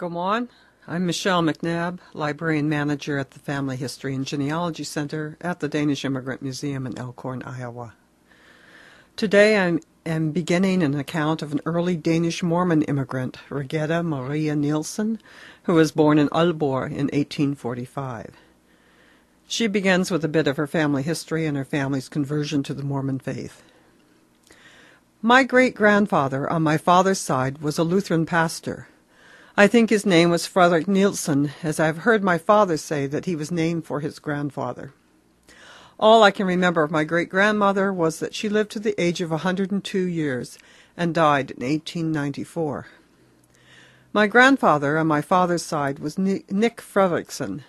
Go on. I'm Michelle McNabb, Librarian Manager at the Family History and Genealogy Center at the Danish Immigrant Museum in Elkhorn, Iowa. Today I am beginning an account of an early Danish Mormon immigrant, Regetta Maria Nielsen, who was born in Aalborg in 1845. She begins with a bit of her family history and her family's conversion to the Mormon faith. My great-grandfather on my father's side was a Lutheran pastor. I think his name was Frederick Nielsen, as I have heard my father say that he was named for his grandfather. All I can remember of my great-grandmother was that she lived to the age of 102 years and died in 1894. My grandfather on my father's side was Nick Fredrickson.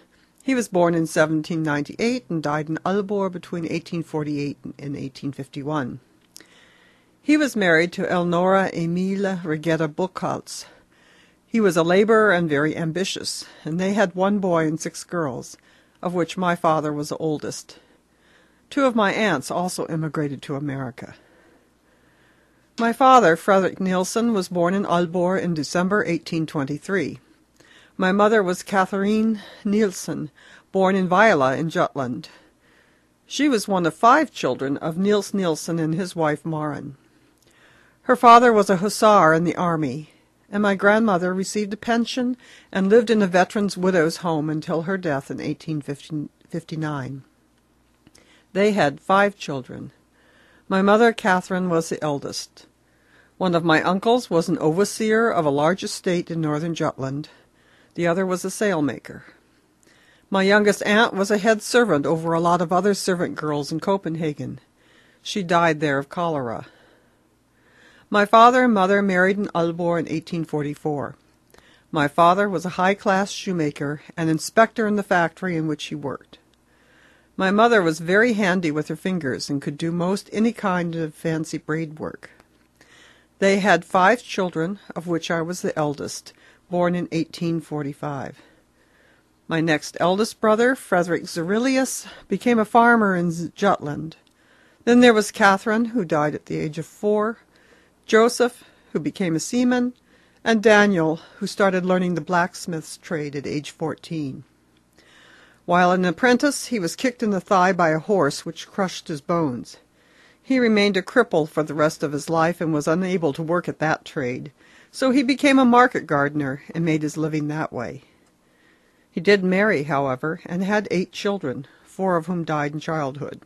He was born in 1798 and died in Aalborg between 1848 and 1851. He was married to Elnora Emilia Regetta Buchholz. He was a laborer and very ambitious, and they had one boy and 6 girls, of which my father was the oldest. 2 of my aunts also immigrated to America. My father, Frederick Nielsen, was born in Aalborg in December 1823. My mother was Catherine Nielsen, born in Vejle in Jutland. She was one of 5 children of Niels Nielsen and his wife Maren. Her father was a hussar in the army, and my grandmother received a pension and lived in a veteran's widow's home until her death in 1859. They had 5 children. My mother, Catherine, was the eldest. One of my uncles was an overseer of a large estate in northern Jutland. The other was a sailmaker. My youngest aunt was a head servant over a lot of other servant girls in Copenhagen. She died there of cholera. My father and mother married in Aalborg in 1844. My father was a high-class shoemaker and inspector in the factory in which he worked. My mother was very handy with her fingers and could do most any kind of fancy braid work. They had 5 children, of which I was the eldest, born in 1845. My next eldest brother, Frederick Zerilius, became a farmer in Jutland. Then there was Catherine, who died at the age of 4, Joseph, who became a seaman, and Daniel, who started learning the blacksmith's trade at age 14. While an apprentice, he was kicked in the thigh by a horse which crushed his bones. He remained a cripple for the rest of his life and was unable to work at that trade, so he became a market gardener and made his living that way. He did marry, however, and had 8 children, 4 of whom died in childhood.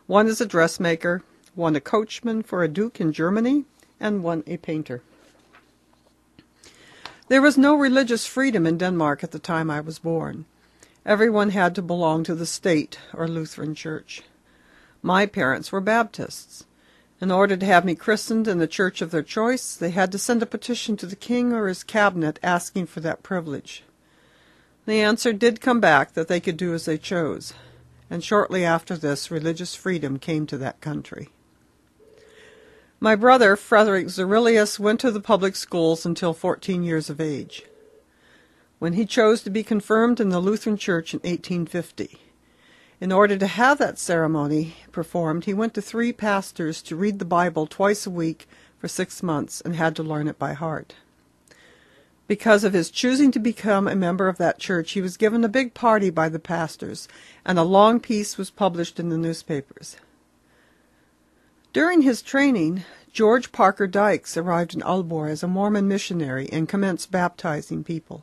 1 is a dressmaker, 1 a coachman for a duke in Germany, and 1 a painter. There was no religious freedom in Denmark at the time I was born. Everyone had to belong to the state or Lutheran church. My parents were Baptists. In order to have me christened in the church of their choice, they had to send a petition to the king or his cabinet asking for that privilege. The answer did come back that they could do as they chose, and shortly after this, religious freedom came to that country. My brother, Frederick Zerilius, went to the public schools until 14 years of age, when he chose to be confirmed in the Lutheran Church in 1850. In order to have that ceremony performed, he went to 3 pastors to read the Bible twice a week for 6 months and had to learn it by heart. Because of his choosing to become a member of that church, he was given a big party by the pastors, and a long piece was published in the newspapers. During his training, George Parker Dykes arrived in Aalborg as a Mormon missionary and commenced baptizing people.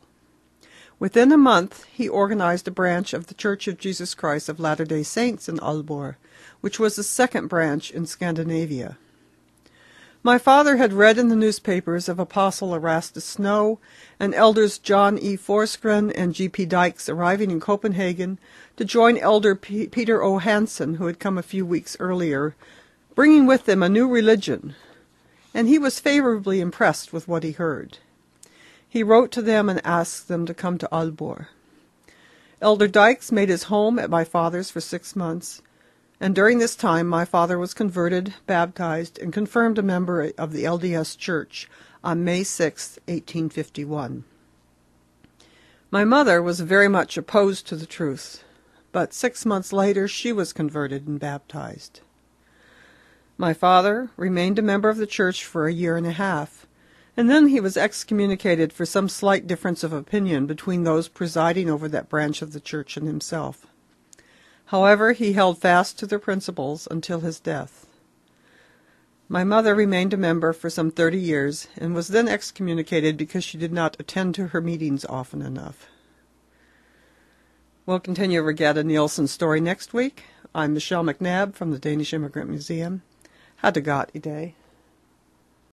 Within a month, he organized a branch of the Church of Jesus Christ of Latter-day Saints in Aalborg, which was the 2nd branch in Scandinavia. My father had read in the newspapers of Apostle Erastus Snow and elders John E. Forsgren and G.P. Dykes arriving in Copenhagen to join Elder Peter O. Hansen, who had come a few weeks earlier, bringing with them a new religion, and he was favorably impressed with what he heard. He wrote to them and asked them to come to Aalborg. Elder Dykes made his home at my father's for 6 months, and during this time my father was converted, baptized, and confirmed a member of the LDS Church on May 6, 1851. My mother was very much opposed to the truth, but 6 months later she was converted and baptized. My father remained a member of the church for a year and a half, and then he was excommunicated for some slight difference of opinion between those presiding over that branch of the church and himself. However, he held fast to their principles until his death. My mother remained a member for some 30 years and was then excommunicated because she did not attend to her meetings often enough. We'll continue Regatta Nielsen's story next week. I'm Michelle McNabb from the Danish Immigrant Museum. Ha det godt i dag.